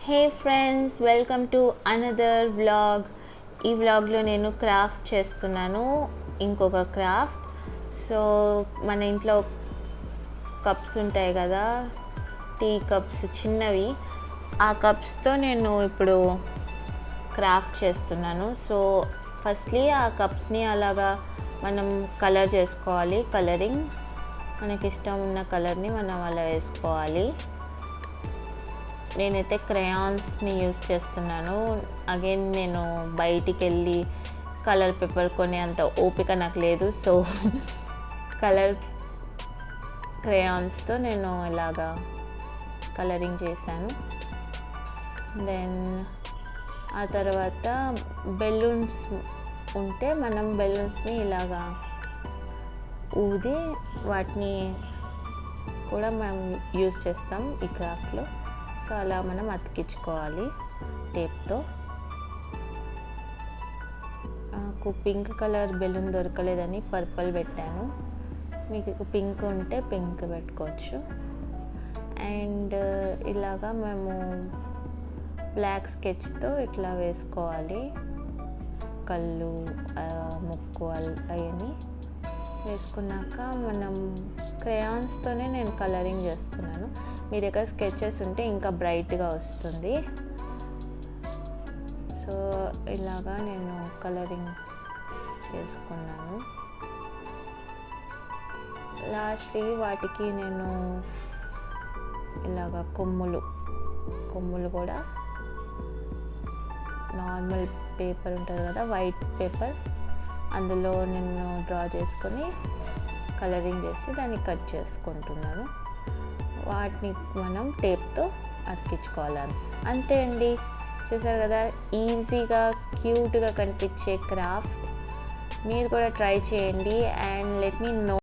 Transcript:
Hey friends, welcome to another vlog. ఈ వ్లాగ్లో నేను క్రాఫ్ట్ చేస్తున్నాను, ఇంకొక క్రాఫ్ట్. సో మన ఇంట్లో కప్స్ ఉంటాయి కదా, టీ కప్స్ చిన్నవి, ఆ కప్స్తో నేను ఇప్పుడు క్రాఫ్ట్ చేస్తున్నాను. సో ఫస్ట్లీ ఆ కప్స్ని అలాగా మనం కలర్ చేసుకోవాలి. కలరింగ్ మనకి ఇష్టం ఉన్న కలర్ని మనం అలా వేసుకోవాలి. నేనైతే క్రేయాన్స్ని యూస్ చేస్తున్నాను. అగైన్ నేను బయటికి వెళ్ళి కలర్ పేపర్ కొనే అంత ఓపిక నాకు లేదు. సో కలర్ క్రేయాన్స్తో నేను ఇలాగా కలరింగ్ చేశాను. దెన్ ఆ తర్వాత బెలూన్స్ ఉంటే మనం బెలూన్స్ని ఇలాగా ఊది వాటిని కూడా మనం యూస్ చేస్తాం ఈ క్రాఫ్ట్లో. సో అలా మనం అతికించుకోవాలి టేప్తో. నాకు పింక్ కలర్ బెలూన్ దొరకలేదని పర్పుల్ పెట్టాను. మీకు పింక్ ఉంటే పింక్ పెట్టుకోవచ్చు. అండ్ ఇలాగా మేము బ్లాక్ స్కెచ్తో ఇట్లా వేసుకోవాలి. కళ్ళు, ముక్కు అవన్నీ వేసుకున్నాక మనం క్రేయాన్స్తోనే నేను కలరింగ్ చేస్తున్నాను. మీ దగ్గర స్కెచెస్ ఉంటే ఇంకా బ్రైట్గా వస్తుంది. సో ఇలాగా నేను కలరింగ్ చేసుకున్నాను. లాస్ట్లీ వాటికి నేను ఇలాగా కొమ్ములు కూడా నార్మల్ పేపర్ ఉంటుంది కదా, వైట్ పేపర్, అందులో నేను డ్రా చేసుకొని కలరింగ్ చేసి దాన్ని కట్ చేసుకుంటున్నాను. వాటిని మనం టేప్తో అతికించుకోవాలి. అంతే అండి, చూసారు కదా, ఈజీగా క్యూట్గా కనిపించే క్రాఫ్ట్. మీరు కూడా ట్రై చేయండి అండ్ లెట్ మీ నో